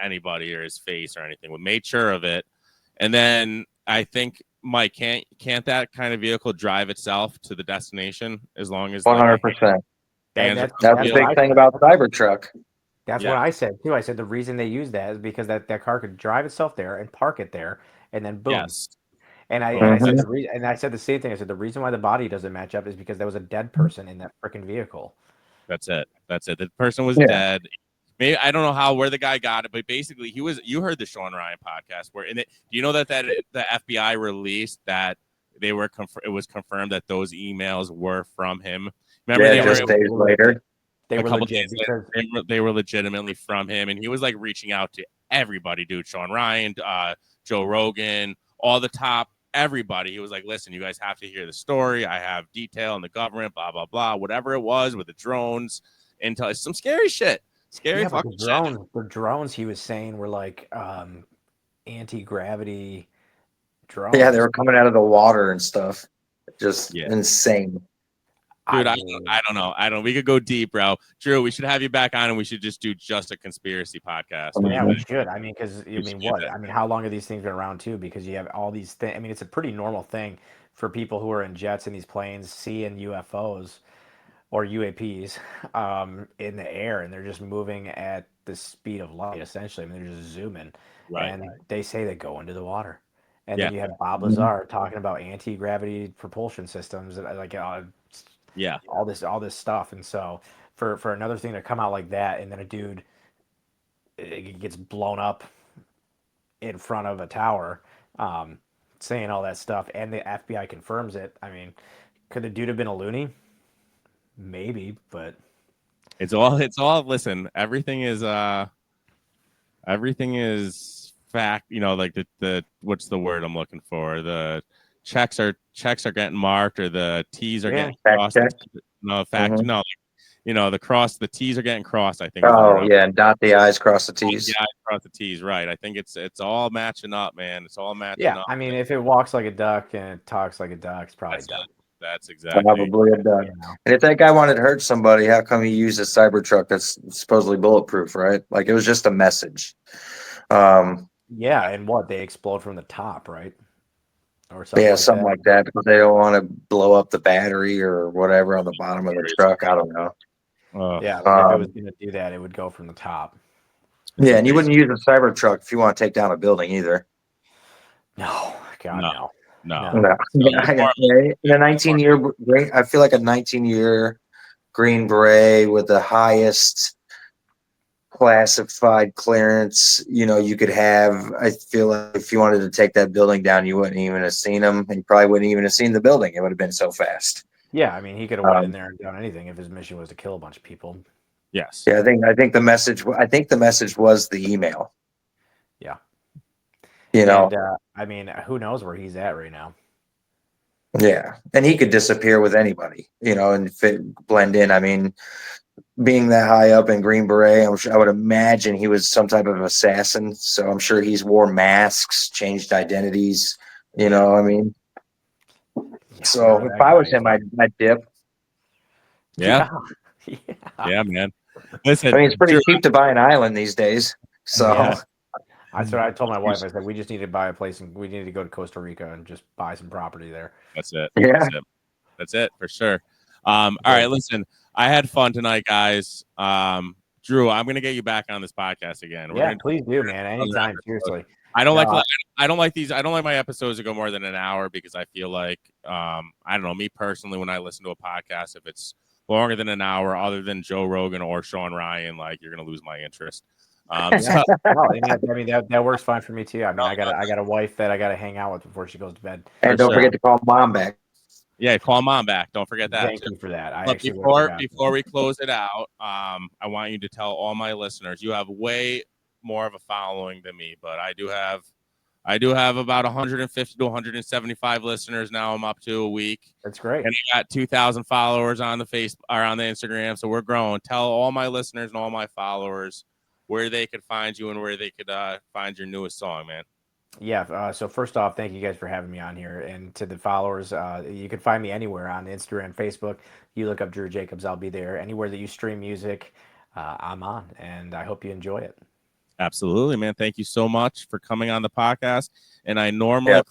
anybody or his face or anything. We made sure of it, and then I think, Mike, can't that kind of vehicle drive itself to the destination as long as 100%. That's the big thing about Cybertruck. That's what I said too. I said the reason they use that is because that car could drive itself there and park it there, and then boom. Yes. And I said I said the same thing. I said the reason why the body doesn't match up is because there was a dead person in that freaking vehicle. That's it. The person was dead. Maybe I don't know where the guy got it, but basically he was. You heard the Sean Ryan podcast where do you know that the FBI released that they were it was confirmed that those emails were from him. Remember, days later. They were legit they were legitimately from him, and he was like reaching out to everybody, dude. Sean Ryan, Joe Rogan, all the top, everybody. He was like, "Listen, you guys have to hear the story. I have detail on the government, blah blah blah, whatever it was with the drones, intel, some scary shit, fucking drones. The drones he was saying were like anti-gravity drones. Yeah, they were coming out of the water and stuff. Just insane. Dude, I don't know. We could go deep, bro. Drew, we should have you back on, and we should just do a conspiracy podcast. Yeah, we should. I mean, because how long have these things been around too? Because you have all these things. I mean, it's a pretty normal thing for people who are in jets and these planes seeing UFOs or UAPs in the air, and they're just moving at the speed of light. Essentially, I mean, they're just zooming, and they say they go into the water. And then you have Bob Lazar talking about anti-gravity propulsion systems, like all this stuff. And so for another thing to come out like that, and then a dude gets blown up in front of a tower, saying all that stuff, and the FBI confirms it. I mean, could the dude have been a loony? Maybe, but it's all. Listen, everything is fact. You know, like the what's the word I'm looking for? The checks are getting marked, or the T's are getting crossed. No, no. You know, the T's are getting crossed, I think. And dot the I's, cross the T's. Yeah, cross the T's, right. I think it's all matching up, man. It's all matching up. Yeah, I mean, if it walks like a duck and it talks like a duck, it's probably a duck. That's exactly. Probably a duck. And if that guy wanted to hurt somebody, how come he used a Cybertruck that's supposedly bulletproof, right? Like, it was just a message. Yeah, and they explode from the top, right? Or something like that, because they don't want to blow up the battery or whatever on the bottom of the truck. I don't know. If it was going to do that, it would go from the top. Yeah, and you wouldn't use a Cybertruck if you want to take down a building either. No, God, no. In a 19-year, I feel like a 19-year Green Beret with the highest classified clearance, you could have. I feel like if you wanted to take that building down, you wouldn't even have seen them, and you probably wouldn't even have seen the building. It would have been so fast. Yeah, I mean, he could have went in there and done anything if his mission was to kill a bunch of people. Yes. Yeah, I think the message was the email. Yeah. You know, And I mean, who knows where he's at right now? yeah, and he could disappear with anybody, you know, and blend in. I mean, being that high up in Green Beret, I would imagine he was some type of assassin. So I'm sure he's wore masks, changed identities. You know, I mean, Yeah, so whoever if that I guy was is. him, I'd dip. Yeah. Yeah. Yeah, man. Listen, I mean, it's pretty Drew, cheap to buy an island these days. So Yeah. That's what I told my wife. I said, we just need to buy a place and we need to go to Costa Rica and just buy some property there. that's it. Yeah. That's it for sure. All right, listen. I had fun tonight, guys. Drew, I'm gonna get you back on this podcast again. Yeah, please do, man. Anytime, seriously. I don't No, like my episodes to go more than an hour because I feel like I don't know, me personally, when I listen to a podcast, if it's longer than an hour, other than Joe Rogan or Sean Ryan, like you're gonna lose my interest. No, I mean that works fine for me too. I mean, I got a wife that I got to hang out with before she goes to bed. And don't forget to call mom back. Yeah, call mom back. Don't forget that. Thank you for that. But before we close it out, I want you to tell all my listeners you have way more of a following than me, but I do have about 150 to 175 listeners now. I'm up to a week. That's great. And I got 2,000 followers on the Facebook or on the Instagram, so we're growing. Tell all my listeners and all my followers where they could find you and where they could find your newest song, man. Yeah. So first off, thank you guys for having me on here. And to the followers, you can find me anywhere on Instagram, Facebook. You look up Drew Jacobs, I'll be there. Anywhere that you stream music, I'm on. And I hope you enjoy it. Absolutely, man. Thank you so much for coming on the podcast. And I normally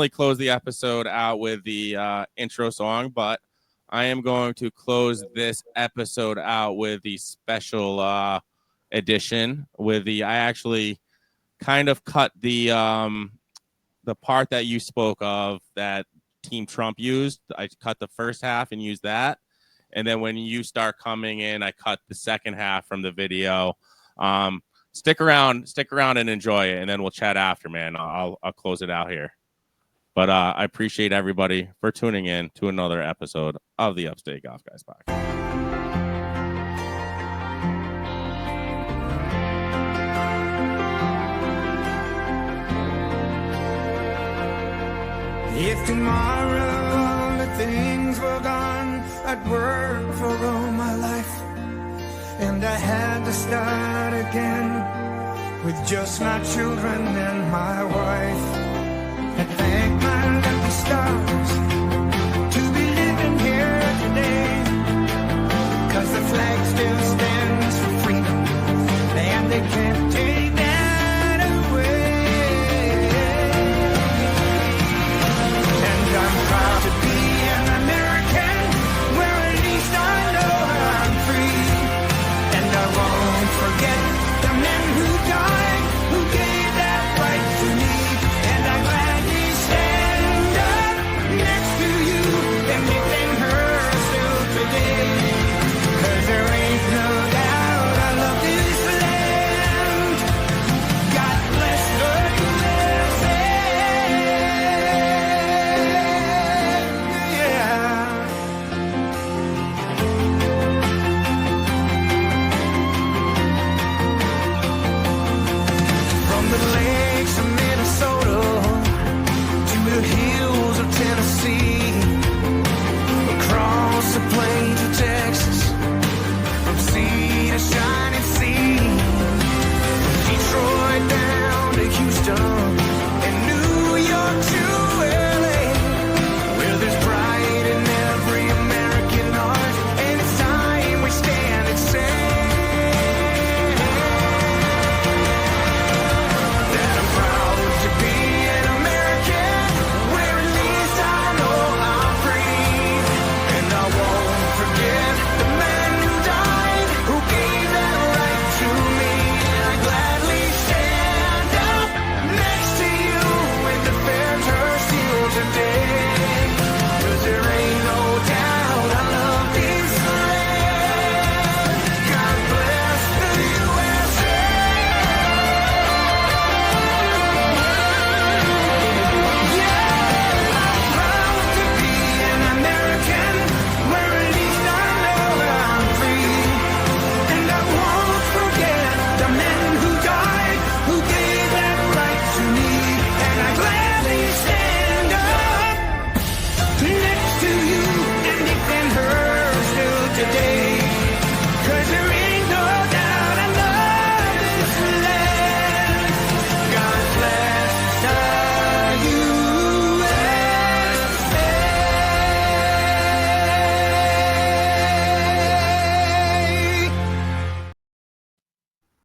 close the episode out with the intro song, but I am going to close this episode out with the special edition with I actually kind of cut the part that you spoke of that Team Trump used. I cut the first half and used that. And then when you start coming in, I cut the second half from the video. Stick around and enjoy it. And then we'll chat after, man. I'll close it out here. But I appreciate everybody for tuning in to another episode of the Upstate Golf Guys podcast. If tomorrow all the things were gone, I'd work for all my life, and I had to start again with just my children and my wife.